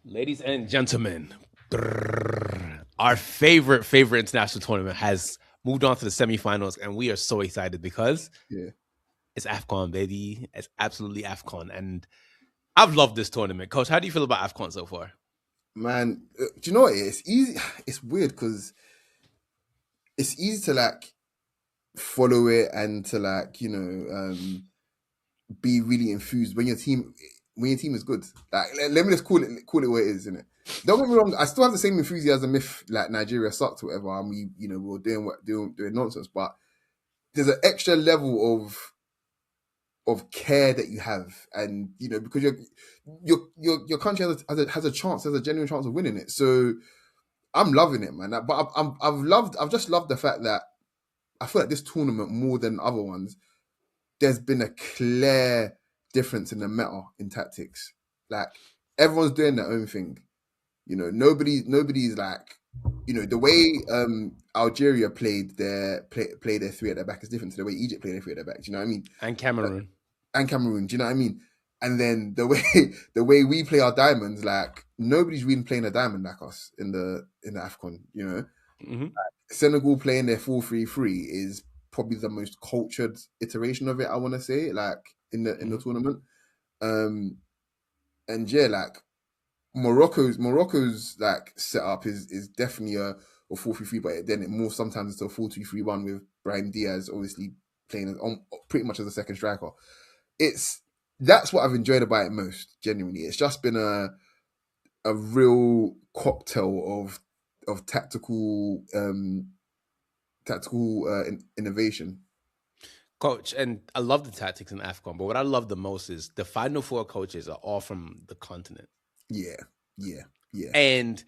Ladies and gentlemen, our favorite international tournament has moved on to the semifinals, and we are so excited because Yeah, it's AFCON, baby. It's absolutely AFCON, and I've loved this tournament. Coach, how do you feel about AFCON so far? man. Do you know what? It's easy. It's weird because it's easy to like follow it and to like be really enthused when your team is good. Like let me just call it what it is, innit? Don't get me wrong. I still have the same enthusiasm if like Nigeria sucked or whatever, and we were doing nonsense. But there's an extra level of care that you have, and because your country has a genuine chance of winning it. So I'm loving it, man. But I've just loved the fact that I feel like this tournament more than other ones, there's been a clear difference in the meta in tactics. Like everyone's doing their own thing. Nobody's like, the way Algeria play their three at their back is different to the way Egypt play their three at their back. Do you know what I mean? And Cameroon. And Cameroon. Do you know what I mean? And then the way we play our diamonds, like nobody's really playing a diamond like us in the AFCON. Hmm. Senegal playing their 4-3-3 is probably the most cultured iteration of it. I want to say, like in the Hmm. tournament, um, and yeah, like Morocco's like setup is definitely a 4-3-3, but then it more sometimes it's a 4-2-3-1 with Brahim Diaz obviously playing pretty much as a second striker. That's what I've enjoyed about it most. Genuinely, it's just been a real cocktail of tactical innovation. Coach, and I love the tactics in AFCON, but what I love the most is the final four coaches are all from the continent. Yeah, yeah, yeah. And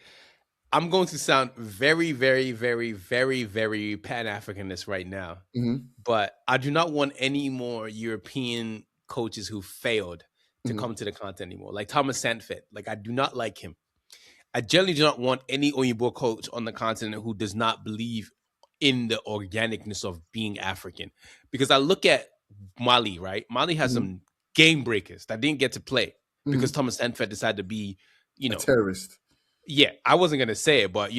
I'm going to sound very, very, very, very, very Pan Africanist right now, Hmm. but I do not want any more European coaches who failed to Hmm. come to the continent anymore. Like Thomas Sandford, like I do not like him. I generally do not want any Oyibo coach on the continent who does not believe in the organicness of being African. Because I look at Mali, right? Mali has Hmm. some game breakers that didn't get to play because Hmm. Thomas Sandford decided to be, you A know, terrorist. yeah, I wasn't gonna say it, but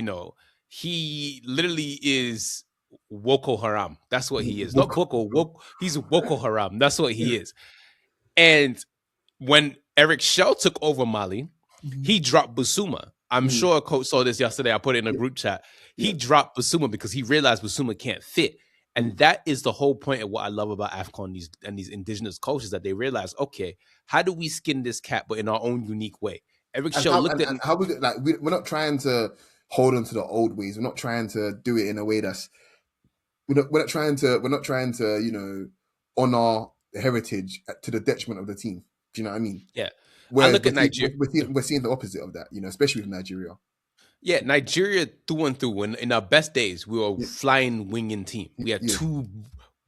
he literally is Woko Haram. That's what he is. Not Boko. He's Woko Haram. That's what he is. And when Eric Shell took over Mali, he dropped Busuma. I'm Hmm. sure Coach saw this yesterday. I put it in a Yeah, group chat. He yeah. dropped Busuma because he realized Busuma can't fit. And Mm. that is the whole point of what I love about AFCON these indigenous coaches that they realize, okay, how do we skin this cat, but in our own unique way? Eric And Shell how looked and, at and how we're not trying to hold on to the old ways. We're not trying to do it in a way that's we're not trying to honor the heritage to the detriment of the team. Do you know what I mean? yeah. I Whereas look at Nigeria. we're seeing the opposite of that. Especially with Nigeria. Yeah, Nigeria through and through. When in our best days, we were Yeah, flying winging team. We had yeah, two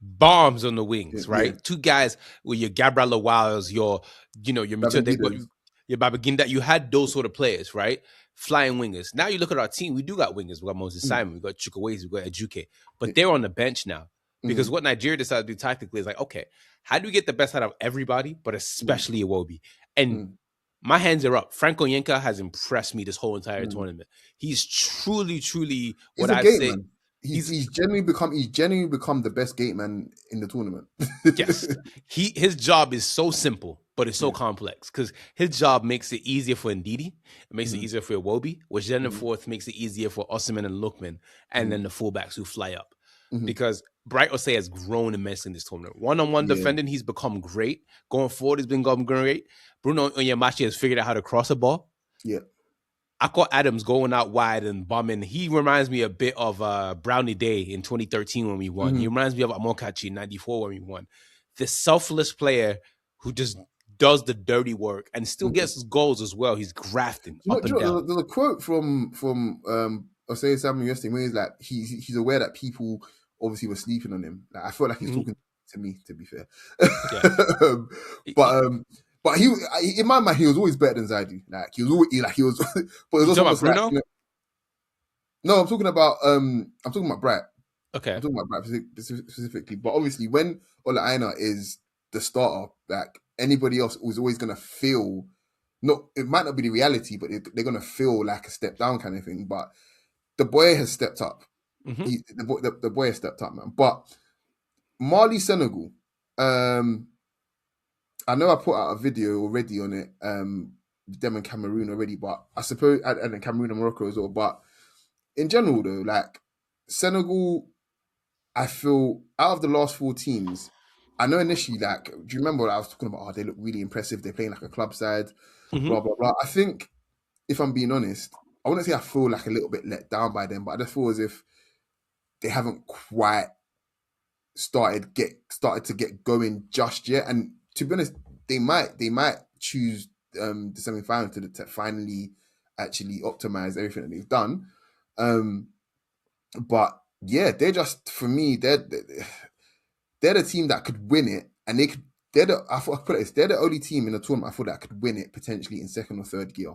bombs on the yeah, wings, yeah. right? Two guys with your Gabriel Wiles, your mature they but Babangidos. your Babaginda. You had those sort of players, right? Flying wingers. Now you look at our team, we do got wingers. We got Moses Mm, Simon, we got Chukwueze, we got Ejuke, yeah, but they're on the bench now. Because mm, what Nigeria decided to do tactically is like, okay, how do we get the best out of everybody, but mm, especially Iwobi? And mm, my hands are up. Franco Yenka has impressed me this whole entire mm. tournament. He's truly, truly what He's a I'd gate say. man. He's He's he's genuinely become the best gate man in the tournament. yes, his job is so simple, but it's so Yeah. complex because his job makes it easier for Ndidi, it makes it Mm, easier for Iwobi, which then the mm, fourth makes it easier for Osimhen and Lookman, and mm, then the fullbacks who fly up. mm. Because Bright Osei has grown immensely in this tournament. One-on-one Yeah, defending, he's become great. Going forward, he's been going great. Bruno Onyemachi has figured out how to cross a ball. yeah. I caught Adams going out wide and bombing. He reminds me a bit of Brownie Day in 2013 when we won. He Hmm. reminds me of Amokachi in 94 when we won. The selfless player who just does the dirty work and still gets his goals as well. He's grafting up Do and you know down. there's a quote from Osei Samuel yesterday where he's like he's aware that people obviously were sleeping on him. Like I feel like he's Mhm. talking to me, to be fair. Yeah. um, but um, but in my mind he was always better than Zaidu. Like he was always like he was, but it was You also talking about almost like Bruno? no, I'm talking about Bright. I'm Okay. talking about Bright specifically. But obviously when Ola Aina is the starter, like anybody else was always gonna feel it might not be the reality, but they're gonna feel like a step down kind of thing. But the boy has stepped up. Mm-hmm. The boy has stepped up, man. But Mali, Senegal. I know I put out a video already on it. Them and Cameroon already, but I suppose and then Cameroon and Morocco as well. But in general, though, like Senegal, I feel out of the last 4 teams, I know initially, like, do you remember what I was talking about? Oh, they look really impressive. They're playing like a club side, Mm-hmm. blah blah blah. I think, if I'm being honest, I wouldn't say I feel like a little bit let down by them, but I just feel as if they haven't quite started to get going just yet. And to be honest, they might choose the semi-final to finally actually optimize everything that they've done. But yeah, they're just, for me, they're the team that could win it, and they could. I put it this, they're the only team in the tournament I thought that could win it potentially in second or third gear.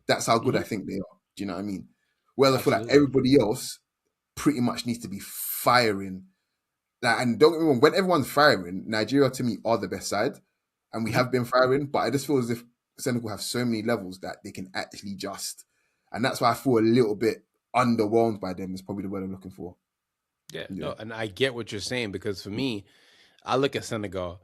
That's how good Mm-hmm. I think they are. Do you know what I mean? Whereas I feel like Absolutely. everybody else pretty much needs to be firing. Like, and don't get me wrong, when everyone's firing, Nigeria to me are the best side, and we Mm-hmm. have been firing. But I just feel as if Senegal have so many levels that they can actually and that's why I feel a little bit underwhelmed by them. Is probably the word I'm looking for. Yeah, Yeah. no, and I get what you're saying because for me, I look at Senegal.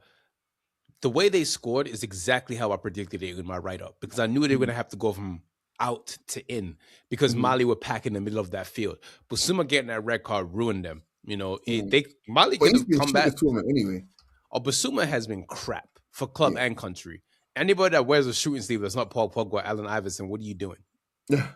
The way they scored is exactly how I predicted it in my write up because I knew they were going Mm-hmm. to have to go from out to in because Mm-hmm. Mali were packed in the middle of that field. Busuma getting that red card ruined them. You know, Mm-hmm. they Mali But could he's have been come shit back. this tournament anyway. Oh, Busuma has been crap for club Yeah. and country. Anybody that wears a shooting sleeve that's not Paul Pogba, Allen Iverson, what are you doing? Yeah.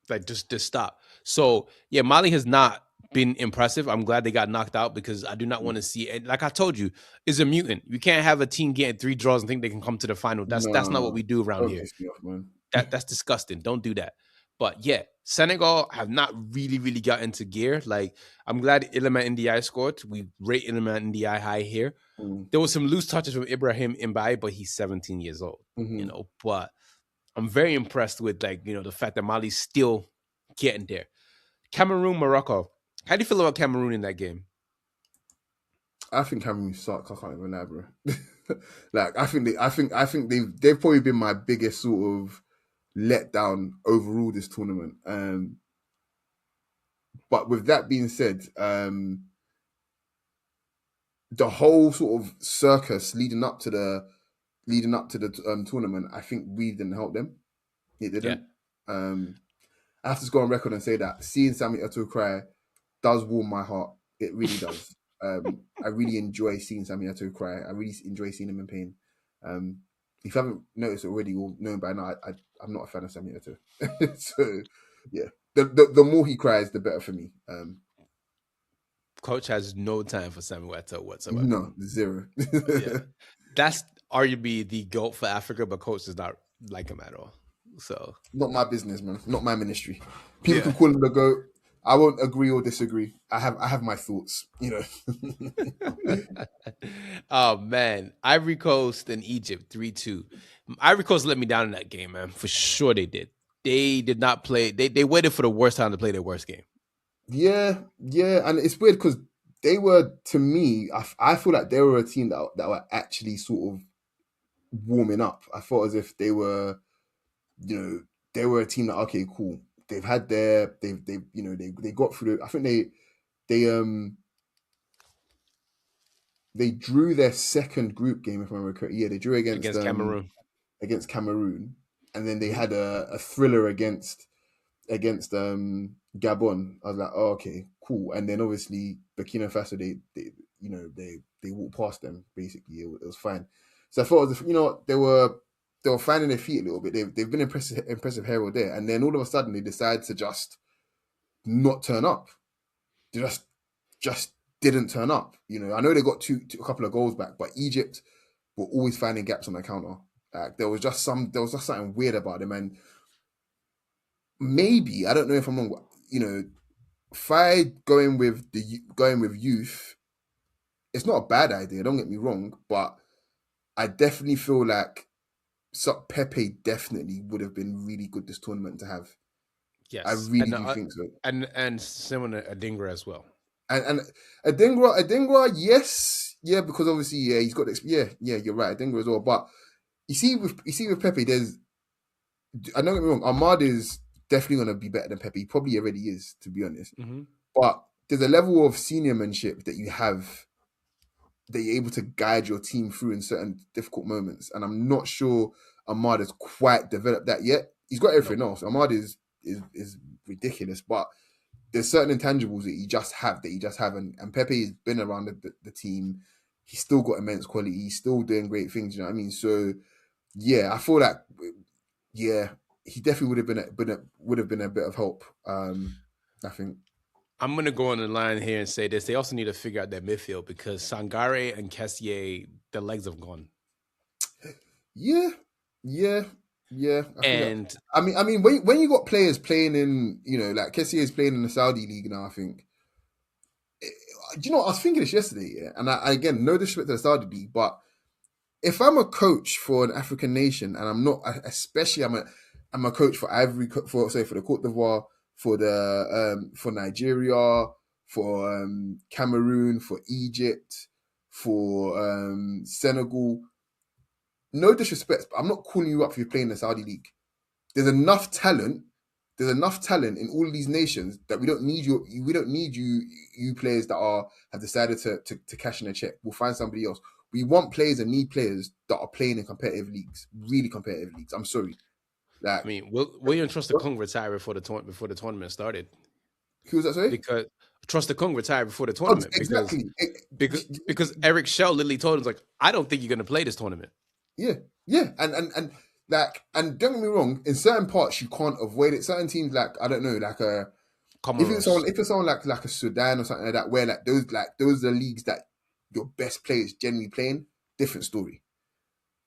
Like just stop. So yeah, Mali has not been impressive. I'm glad they got knocked out because I do not want to see it. Like I told you, is a mutant. You can't have a team getting 3 draws and think they can come to the final. That's not what No. we do around Don't here. piss me off, man. That's disgusting. Don't do that. But yeah, Senegal have not really got into gear. Like I'm glad Iliman Ndiaye scored. We rate Iliman Ndiaye high here. Mm. There was some loose touches from Ibrahim Mbaye, but he's 17 years old. Mm-hmm. But I'm very impressed with the fact that Mali's still getting there. Cameroon, Morocco. How do you feel about Cameroon in that game? I think Cameroon suck. I can't even lie, bro. Like I think they've probably been my biggest sort of letdown overall this tournament. But with that being said, the whole sort of circus leading up to the tournament, I think we didn't help them. It Yeah. didn't. I have to go on record and say that seeing Sammy Eto'o cry does warm my heart. It really does. I really enjoy seeing Sammy Eto'o cry. I really enjoy seeing him in pain. If you haven't noticed already or known by now, I'm not a fan of Sammy Eto'o. So, yeah, the more he cries, the better for me. Coach has no time for Samuel Eto'o whatsoever. No, zero. Yeah. That's arguably the GOAT for Africa, but Coach does not like him at all. So Not my business, man. Not my ministry. People yeah. can call him the goat. I won't agree or disagree. I have my thoughts. Oh man. Ivory Coast and Egypt 3-2. Ivory Coast let me down in that game, man. For sure they did. They did not play. They waited for the worst time to play their worst game. Yeah, and it's weird because they were, to me, I feel like they were a team that were actually sort of warming up. I felt as if they were, they were a team that, okay, cool. They've had they got through. I think they drew their second group game, if I remember correctly. Yeah, they drew Against Cameroon. against Cameroon, and then they Mhm. had a thriller against Gabon. I was like, oh, okay, cool. And then obviously Burkina Faso, they walked past them basically. It was fine. So I thought, they were finding their feet a little bit. They've been impressive here or there, and then all of a sudden they decide to just not turn up. They just didn't turn up. I know they got a couple of goals back, but Egypt were always finding gaps on the counter. Like there was just something weird about them, and maybe I don't know if I'm wrong. If going with youth, it's not a bad idea. Don't get me wrong, but I definitely feel like Pepe definitely would have been really good this tournament to have. I Yes. really do think so. And similar Adingra as well. And Adingra, yes, yeah, because obviously, yeah, he's got yeah, you're right, Adingra as well. But you see with Pepe, I don't get me wrong. Ahmad is definitely going to be better than Pepe. He probably already is, to be honest. Mm-hmm. But there's a level of seniormanship that you have that you're able to guide your team through in certain difficult moments. And I'm not sure Ahmad has quite developed that yet. He's got everything else. Ahmad is ridiculous, but there's certain intangibles that you just have and Pepe has been around the team. He's still got immense quality. He's still doing great things. You know what I mean? So yeah, I feel like he definitely would have been a bit of help. I think. I'm gonna go on the line here and say this: they also need to figure out their midfield because Sangare and Kessié, their legs have gone. Yeah. And I mean, when you got players playing in, like Kessié is playing in the Saudi league now, I think. Do you know what? I was thinking this yesterday, yeah, and I again, no disrespect to the Saudi league, but if I'm a coach for an African nation, and I'm not, especially I'm a coach for for the Côte d'Ivoire, for Nigeria, for Cameroon, for Egypt, for Senegal. No disrespect, but I'm not calling you up if you're playing the Saudi league. There's enough talent. There's enough talent in all of these nations that we don't need you. We don't need you players that have decided to cash in a check. We'll find somebody else. We want players and need players that are playing in competitive leagues, really competitive leagues. I'm sorry. Like, I mean, William Trust-Ekong retired before the tournament started. Who was that? Sorry, because Trust-Ekong retired before the tournament exactly. because Eric Shell literally told him like, I don't think you're going to play this tournament. Yeah, and don't get me wrong. In certain parts, you can't avoid it. Certain teams, like I don't know, like if it's someone like a Sudan or something like that, where those are leagues that your best players generally playing, different story.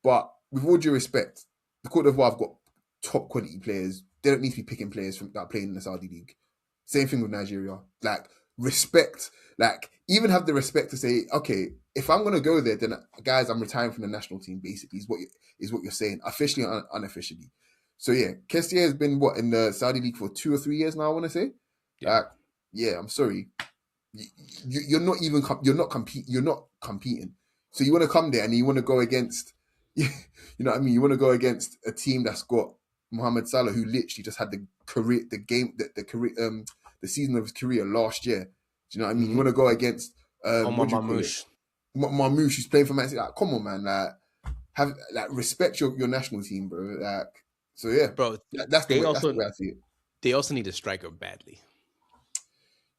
But with all due respect, the Côte d'Ivoire have got top quality players. They don't need to be picking players that are playing in the Saudi league. Same thing with Nigeria. Like respect, like even have the respect to say, okay, if I'm gonna go there, then guys, I'm retiring from the national team. Basically, is what you're saying, officially and unofficially. So yeah, Kessié has been in the Saudi league for 2 or 3 years now. I want to say, I'm sorry, you're not competing. So you want to come there and you want to go against, you know what I mean? You want to go against a team that's got Mohamed Salah, who literally just had the season of his career last year. Do you know what I mean? Mm-hmm. You want to go against Marmoush, who's playing for Man City. Like, come on, man! Respect your national team, bro. Like, so yeah, bro. That's the way I see it. They also need a striker badly.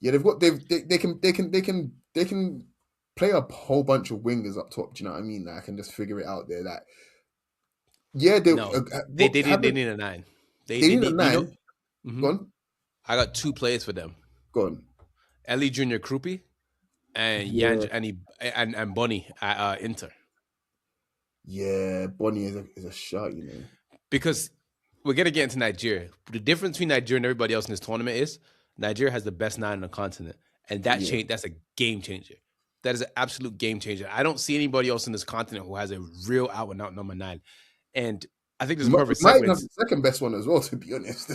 Yeah, they can play a whole bunch of wingers up top. Do you know what I mean? Like, I can just figure it out there. Like, yeah, they need a 9. They need a 9. Mm-hmm. Go on. I got 2 players for them. Go on. Ellie Junior Krupi and and Bonnie at Inter. Yeah, Bonnie is a shot, you know. Because we're gonna get into Nigeria. The difference between Nigeria and everybody else in this tournament is Nigeria has the best 9 on the continent, and that's a game changer. That is an absolute game changer. I don't see anybody else in this continent who has a real out and out number 9. And I think this is a perfect segment. Might have the second best one as well, to be honest.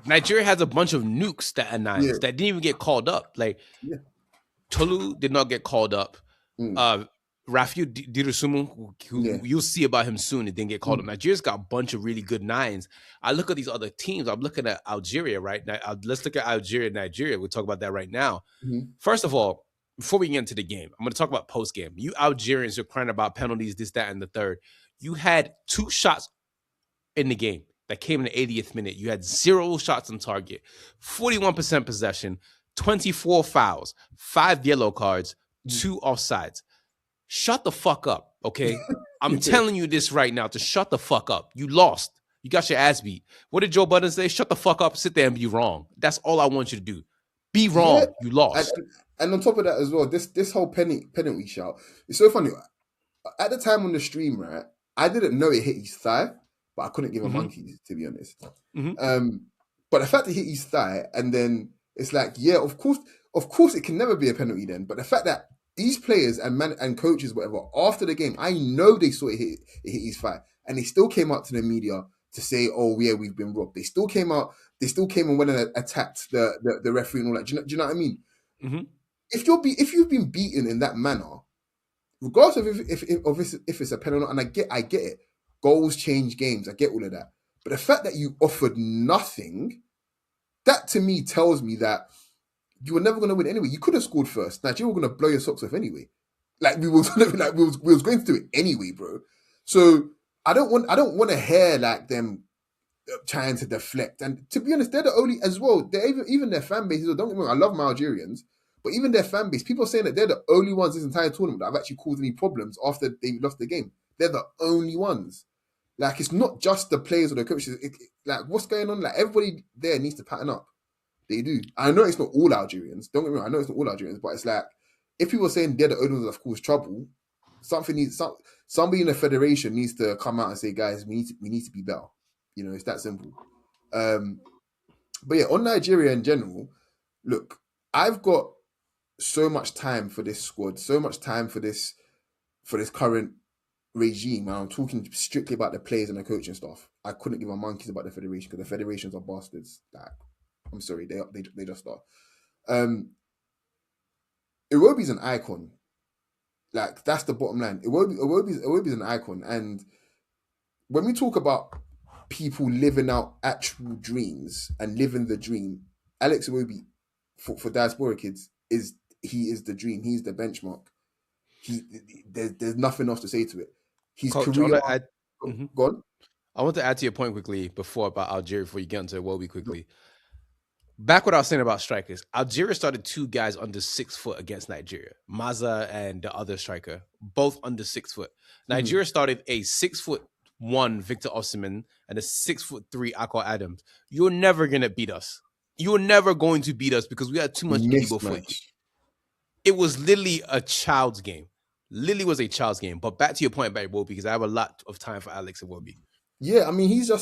Nigeria has a bunch of nukes that are 9s that didn't even get called up. Like Tolu did not get called up. Rafiu Dirusumu, who you'll see about him soon, it didn't get called up. Nigeria's got a bunch of really good 9s. I look at these other teams. I'm looking at Algeria right now. Let's look at Algeria and Nigeria. We'll talk about that right now. Mm-hmm. First of all, before we get into the game, I'm going to talk about post-game. You Algerians are crying about penalties, this, that, and the third. You had 2 shots in the game that came in the 80th minute. You had 0 shots on target, 41% possession, 24 fouls, 5 yellow cards, 2 offsides. Shut the fuck up, okay? I'm telling you this right now to shut the fuck up. You lost. You got your ass beat. What did Joe Budden say? Shut the fuck up, sit there and be wrong. That's all I want you to do. Be wrong. Yeah. You lost. And on top of that as well, this whole penalty shout, it's so funny. At the time on the stream, right, I didn't know it hit his thigh, but I couldn't give a monkey, to be honest. Mm-hmm. But the fact it hit his thigh, and then it's like, yeah, of course it can never be a penalty then. But the fact that these players and coaches, whatever, after the game, I know they saw it hit his thigh, and they still came out to the media to say, "Oh yeah, we've been robbed." They still came and went and attacked the referee and all that. Do you know what I mean? Mm-hmm. If you've been beaten in that manner, regardless of if it's a penalty, and I get it, goals change games. I get all of that, But the fact that you offered nothing, that to me tells me that you were never going to win anyway. You could have scored first. Nigeria were going to blow your socks off anyway. Like we was going to do it anyway, bro. So I don't want to hear like them trying to deflect. And to be honest, they're the only as well. They're even their fan bases. Don't get me wrong, I love my Algerians, but even their fan base, people are saying that they're the only ones this entire tournament that have actually caused any problems after they lost the game. They're the only ones. Like it's not just the players or the coaches. Like what's going on? Like everybody there needs to pattern up. They do. I know it's not all Algerians. Don't get me wrong. I know it's not all Algerians, but it's like if people are saying they're the only ones that have caused trouble, somebody in the federation needs to come out and say, guys, we need to be better. You know, it's that simple. But yeah, on Nigeria in general, look, I've got so much time for this squad, so much time for this current regime. And I'm talking strictly about the players and the coaching staff. I couldn't give a monkeys about the federation because the federations are bastards. Like, I'm sorry, they just are. Iwobi's an icon. Like that's the bottom line. Iwobi's an icon, and when we talk about people living out actual dreams and living the dream, Alex Iwobi for diaspora kids is the dream. He's the benchmark. There's nothing else to say to it. His Coach, career. Go on. I want to add to your point quickly before about Algeria before you get into Iwobi quickly. Back what I was saying about strikers. Algeria started 2 guys under 6 foot against Nigeria. Maza and the other striker, both under 6 foot. Nigeria started a 6'1" Victor Osimhen and a 6'3" Akol Adams. You're never gonna beat us. You're never going to beat us because we had too much Igbo footage. It was literally a child's game. Literally was a child's game. But back to your point about Iwobi, because I have a lot of time for Alex Iwobi. Yeah, I mean, he's an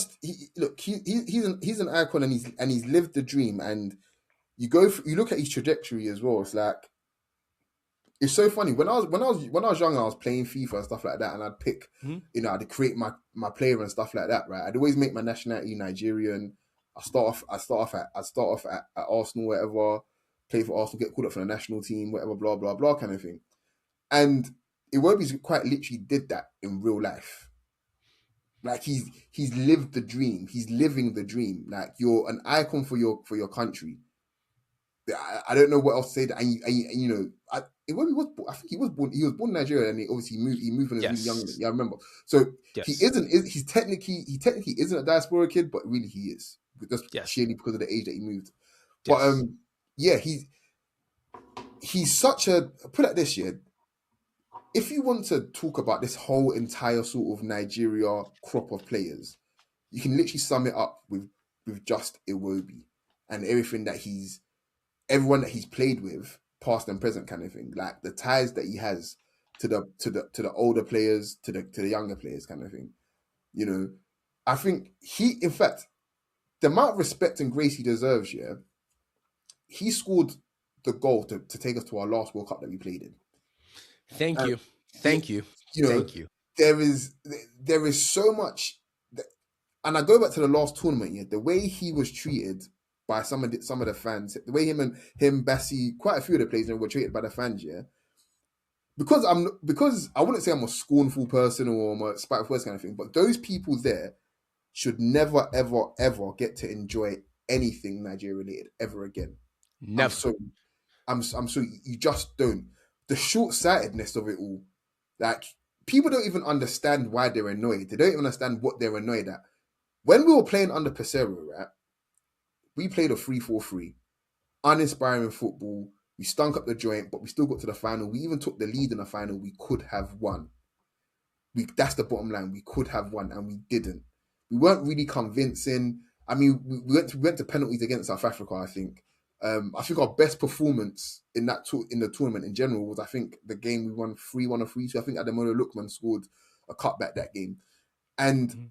icon, and he's lived the dream. And you look at his trajectory as well. It's like it's so funny. When I was young, I was playing FIFA and stuff like that, and I'd pick, I'd create my player and stuff like that. Right, I'd always make my nationality Nigerian. I start off at Arsenal, whatever. Play for Arsenal, get called up for the national team, whatever, blah blah blah, kind of thing. And Iwobi's quite literally did that in real life. Like he's lived the dream. He's living the dream. Like you're an icon for your country. I don't know what else to say. That and you know, I think he was born in Nigeria, and he moved when he was really young. Yeah, I remember. So he's technically isn't a diaspora kid, but really he is. Just sheerly because of the age that he moved. But he's such a, put it this year. If you want to talk about this whole entire sort of Nigeria crop of players, you can literally sum it up with just Iwobi and everything that everyone that he's played with, past and present, kind of thing. Like the ties that he has to the older players, to the younger players, kind of thing. You know, I think in fact, the amount of respect and grace he deserves, yeah, he scored the goal to take us to our last World Cup that we played in. Thank you. You know, thank you. There is so much, and I go back to the last tournament. Yeah, the way he was treated by some of the fans, the way him, Bassi, quite a few of the players were treated by the fans. Yeah, because I wouldn't say I'm a scornful person or I'm a spiteful person kind of thing, but those people there should never ever ever get to enjoy anything Nigeria related ever again. Never. I'm sorry, you just don't. The short-sightedness of it all, like people don't even understand why they're annoyed. They don't even understand what they're annoyed at. When we were playing under Pesero, right, we played a 3-4-3, uninspiring football. We stunk up the joint, but we still got to the final. We even took the lead in the final. We could have won. That's the bottom line. We could have won, and we didn't. We weren't really convincing. I mean, we went to penalties against South Africa, I think. I think our best performance in the tournament in general was, I think, the game we won 3-1 or 3-2. I think Ademola Lookman scored a cutback that game. And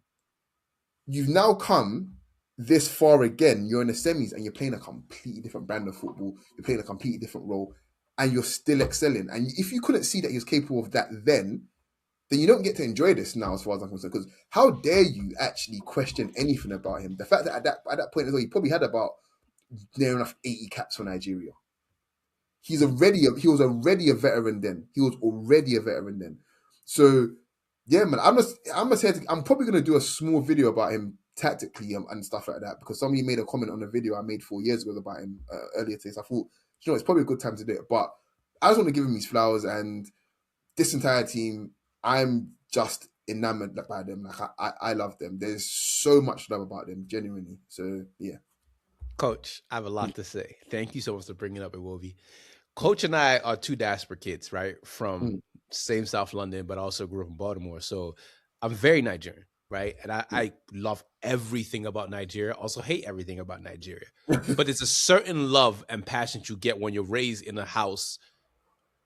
you've now come this far again. You're in the semis and you're playing a completely different brand of football. You're playing a completely different role and you're still excelling. And if you couldn't see that he was capable of that then you don't get to enjoy this now, as far as I'm concerned. Because how dare you actually question anything about him? The fact that at that point as well, he probably had about near enough 80 caps for Nigeria. He was already a veteran then. So yeah, man, I'm probably going to do a small video about him tactically and stuff like that. Because somebody made a comment on a video I made 4 years ago about him earlier today. So I thought, it's probably a good time to do it. But I just want to give him his flowers, and this entire team, I'm just enamored by them. Like I love them. There's so much love about them, genuinely. So yeah. Coach, I have a lot to say. Thank you so much for bringing up Iwobi. Coach and I are two diaspora kids, right? From same South London, but also grew up in Baltimore. So I'm very Nigerian, right? And I love everything about Nigeria. Also hate everything about Nigeria. But it's a certain love and passion you get when you're raised in a house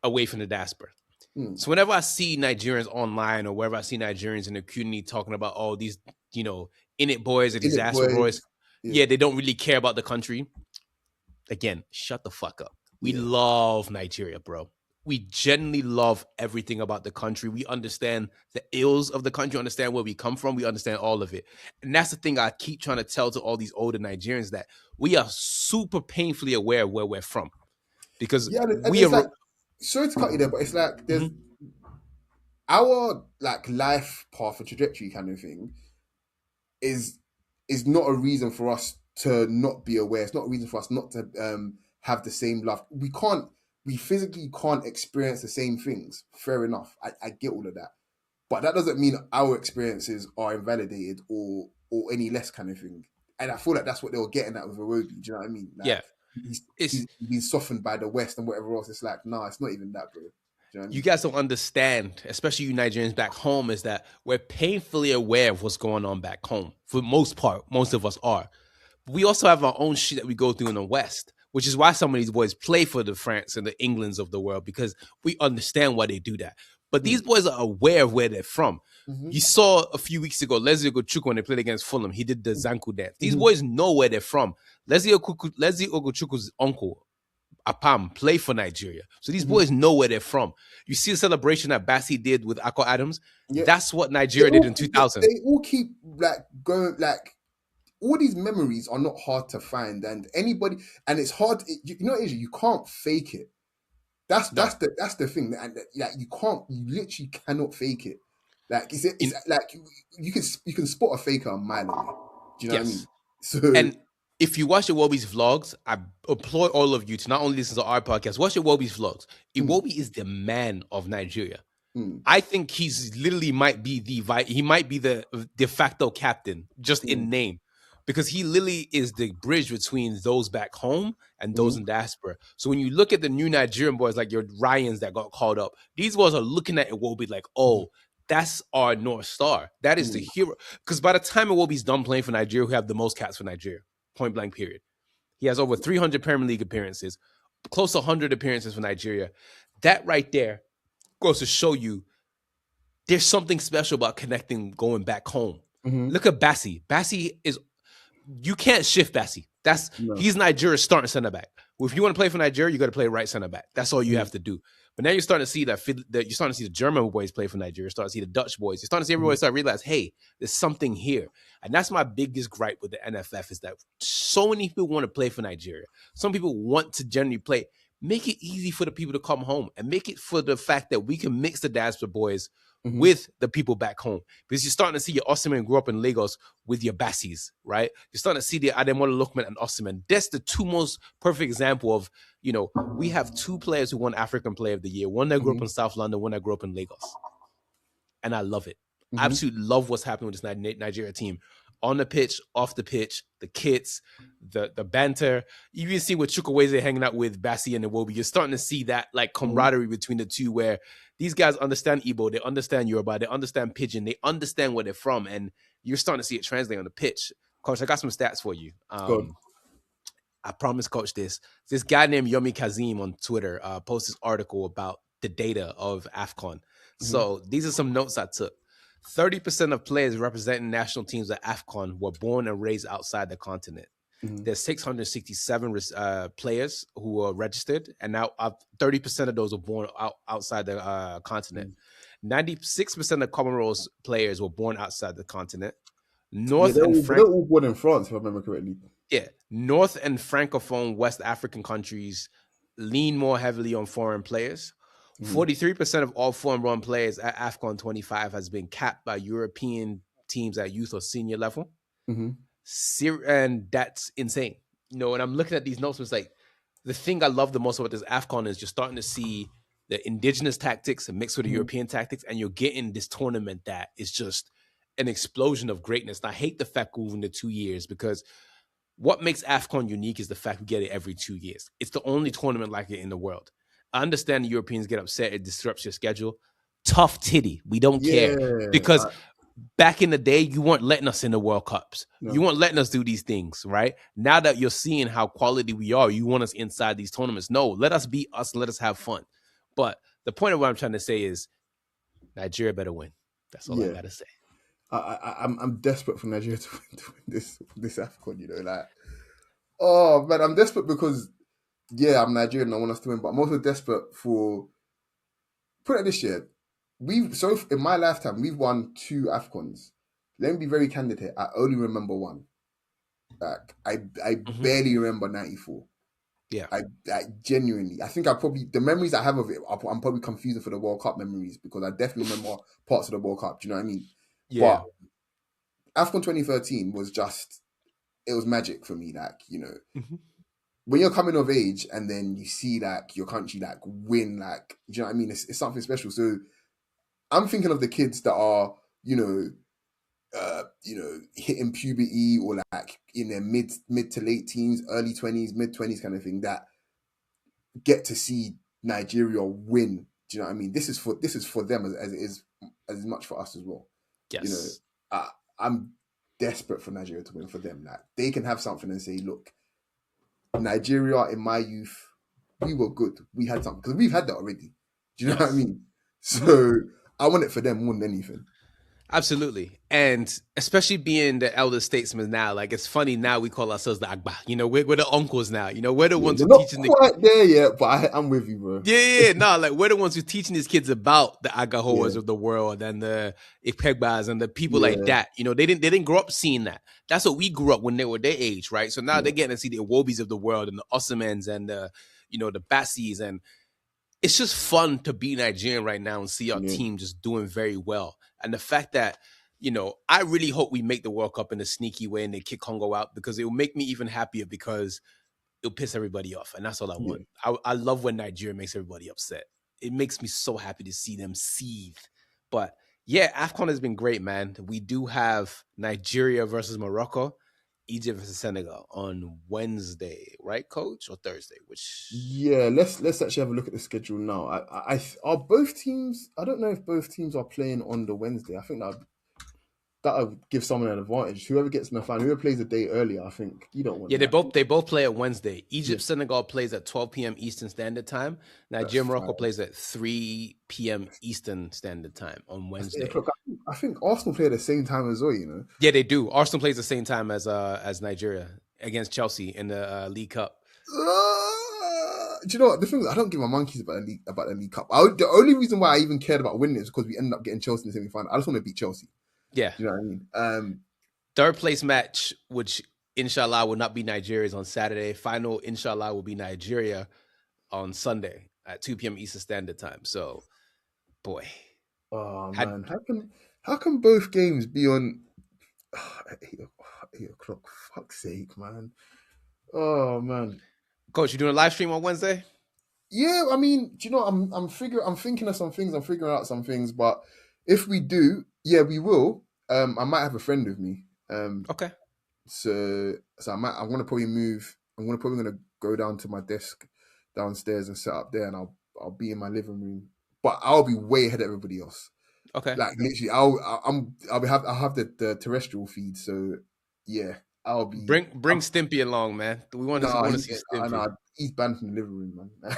away from the diaspora. So whenever I see Nigerians online or wherever I see Nigerians in the community talking about all these, in it boys or these diaspora boys, they don't really care about the country. Again, shut the fuck up. We love Nigeria, bro. We genuinely love everything about the country. We understand the ills of the country, understand where we come from. We understand all of it. And that's the thing I keep trying to tell to all these older Nigerians, that we are super painfully aware of where we're from. Because we are... like, sorry to cut you there, but it's like there's our like life path and trajectory kind of thing is not a reason for us to not be aware. It's not a reason for us not to have the same love. We physically can't experience the same things. Fair enough. I get all of that. But that doesn't mean our experiences are invalidated or any less kind of thing. And I feel like that's what they were getting at with Iwobi. Do you know what I mean? Like, he's been softened by the West and whatever else. It's like, nah, it's not even that, bro. You guys don't understand, especially you Nigerians back home, is that we're painfully aware of what's going on back home. For the most part, most of us are. But we also have our own shit that we go through in the West, which is why some of these boys play for the France and the Englands of the world, because we understand why they do that. But these boys are aware of where they're from. You saw a few weeks ago, Leslie Ogochukwu, when they played against Fulham, he did the Zanku dance. These boys know where they're from. Leslie Ogochukwu's uncle, Apam, play for Nigeria. So these boys know where they're from. You see the celebration that Bassi did with Akko Adams? That's what Nigeria did in 2000. They all keep going, all these memories are not hard to find, and it's hard. You can't fake it. That's the thing, and you literally cannot fake it. Like it's like you can spot a faker a mile away. Do you know what I mean? So, and if you watch Iwobi's vlogs, I implore all of you to not only listen to our podcast, watch Iwobi's vlogs. Iwobi is the man of Nigeria. I think he's literally might be the de facto captain, just in name, because he literally is the bridge between those back home and those in diaspora. So when you look at the new Nigerian boys, like your Ryans that got called up, these boys are looking at Iwobi like, oh, that's our North Star. That is the hero. Because by the time Iwobi's done playing for Nigeria, we have the most caps for Nigeria. Point blank, period. He has over 300 Premier League appearances, close to 100 appearances for Nigeria. That right there goes to show you there's something special about connecting, going back home. Look at Bassi. Bassi is, you can't shift Bassi. He's Nigeria's starting center back. Well, if you want to play for Nigeria, you got to play right center back. That's all you have to do. But now you're starting to see the German boys play for Nigeria. You're starting to see the Dutch boys. You're starting to see everybody start to realize, hey, there's something here. And that's my biggest gripe with the NFF, is that so many people want to play for Nigeria. Some people want to generally play. Make it easy for the people to come home, and make it for the fact that we can mix the diaspora boys with the people back home. Because you're starting to see your Osimhen grew up in Lagos with your Bassis, right? You're starting to see the Ademola Lookman and Osimhen. That's the two most perfect example of, we have two players who won African Player of the Year. One that grew up in South London, one that grew up in Lagos. And I love it. I absolutely love what's happening with this Nigeria team. On the pitch, off the pitch, the kits, the banter. You even see with Chukwueze hanging out with Bassi and Iwobi. You're starting to see that camaraderie between the two, where these guys understand Igbo, they understand Yoruba, they understand Pidgin, they understand where they're from, and you're starting to see it translate on the pitch. Coach, I got some stats for you. I promise, Coach, this guy named Yomi Kazim on Twitter posted this article about the data of AFCON. So these are some notes I took. 30% of players representing national teams at AFCON were born and raised outside the continent. There's 667 players who were registered, and now 30% of those were born outside the continent. 96% of Comoros players were born outside the continent. They're all born in France, if I remember correctly. Yeah, North and Francophone West African countries lean more heavily on foreign players. 43% of all foreign-born players at AFCON 25 has been capped by European teams at youth or senior level. Mm-hmm. And that's insane. And I'm looking at these notes. It's like the thing I love the most about this AFCON is you're starting to see the indigenous tactics mixed with the Mm-hmm. European tactics, and you're getting this tournament that is just an explosion of greatness. And I hate the fact we're moving to 2 years, because what makes AFCON unique is the fact we get it every 2 years. It's the only tournament like it in the world. I understand the Europeans get upset, it disrupts your schedule. Tough titty. We don't care. Yeah. Because back in the day, you weren't letting us in the World Cups. You No. weren't letting us do these things, right? Now that you're seeing how quality we are, you want us inside these tournaments. No, let us be us and let us have fun. But the point of what I'm trying to say is Nigeria better win. That's all I Yeah. gotta say. I'm desperate for Nigeria to win this AFCON. Like, oh man, I'm desperate because I'm Nigerian. I want us to win, but I'm also desperate for, put it this year. In my lifetime we've won 2 AFCONs. Let me be very candid here. I only remember one. Like I Mhm. barely remember '94. Yeah. I genuinely, I think the memories I have of it, I'm probably confusing for the World Cup memories, because I definitely remember parts of the World Cup. Do you know what I mean? Yeah. But AFCON 2013 was just, it was magic for me. Like, Mhm. when you're coming of age and then you see like your country like win, like, do you know what I mean? It's something special. So I'm thinking of the kids that are, hitting puberty, or like in their mid to late teens, early 20s, mid 20s kind of thing, that get to see Nigeria win. Do you know what I mean? This is for them as it is as much for us as well. You know, Yes. I, I'm desperate for Nigeria to win for them. Like, they can have something and say, look, Nigeria in my youth, we were good. We had something, because we've had that already. Do you know what I Yes. mean? Mhm. So I want it for them more than anything. Absolutely. And especially being the elder statesmen now, like it's funny now we call ourselves the Agba. We're the uncles now. We're the Yeah, ones we're who not teaching the quite there yet, but I'm with you, bro. no, like we're the ones who teaching these kids about the Agahoas Yeah, of the world and the Ipegbas and the people like yeah, that. They didn't grow up seeing that. That's what we grew up when they were their age, right? So now yeah, they're getting to see the Iwobis of the world and the Osmans and the Bassis, and it's just fun to be Nigerian right now and see our yeah, team just doing very well. And the fact that, I really hope we make the World Cup in a sneaky way and they kick Congo out, because it will make me even happier, because it'll piss everybody off. And that's all I yeah. want. I love when Nigeria makes everybody upset. It makes me so happy to see them seethe. But yeah, AFCON has been great, man. We do have Nigeria versus Morocco, Egypt versus Senegal on Wednesday, right, coach? Or Thursday? Which Yeah, let's actually have a look at the schedule now. Are both teams? I don't know if both teams are playing on the Wednesday. I think that would give someone an advantage. Whoever gets in the final, whoever plays a day earlier, I think you don't want Yeah, they that. both they both play at Wednesday. Yeah, Egypt Senegal plays at 12 p.m. Eastern Standard Time. that's Nigeria Morocco fine. plays at 3 p.m. Eastern Standard Time on That's 8 Wednesday. o'clock. I think Arsenal play at the same time as well. Yeah, they do. Arsenal plays the same time as Nigeria against Chelsea in the League Cup. Do you know what? The thing is, I don't give my monkeys about the League Cup. The only reason why I even cared about winning it is because we ended up getting Chelsea in the semi final. I just want to beat Chelsea. Yeah, Do you know what I mean? third place match, which inshallah will not be Nigeria's on Saturday. Final inshallah will be Nigeria on Sunday at 2 p.m. Eastern Standard Time. So, boy, Oh had man, how can both games be on at 8 o'clock? Fuck's sake, man. Oh man. coach, you doing a live stream on Wednesday? Yeah, I mean, do you know, I'm thinking of some things, I'm figuring out some things, but if we do, yeah, we will. I might have a friend with me. Okay. So I'm gonna probably move. I'm gonna go down to my desk downstairs and set up there, and I'll be in my living room, but I'll be way ahead of everybody else. Okay. Like, literally, I'll have the terrestrial feed. So yeah, I'll be. Bring Stimpy along, man. We want to we Nah, want to see Stimpy. nah, he's banned from the living room, man.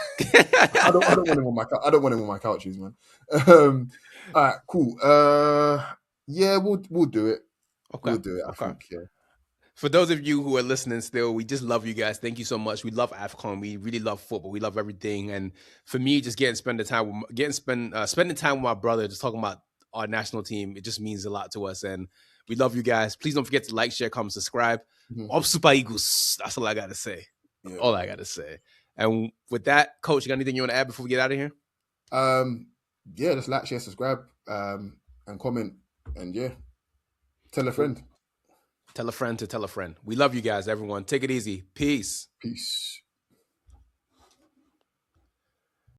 I don't want him on my I don't want him on my couches, man. All right, cool. Yeah, we'll do it. Okay. We'll do it. I Okay. think, yeah. For those of you who are listening still, we just love you guys. Thank you so much. We love AFCON. We really love football. We love everything. And for me, just spending time with my brother, just talking about our national team, it just means a lot to us. And we love you guys. Please don't forget to like, share, comment, subscribe. Mhm. Of Super Eagles. That's all I gotta say. Yeah. All I gotta say. And with that, coach, you got anything you want to add before we get out of here? Um, yeah, just like, share, subscribe, and comment, and yeah, tell a Cool. friend. Tell a friend to tell a friend. We love you guys, everyone. Take it easy. Peace. Peace.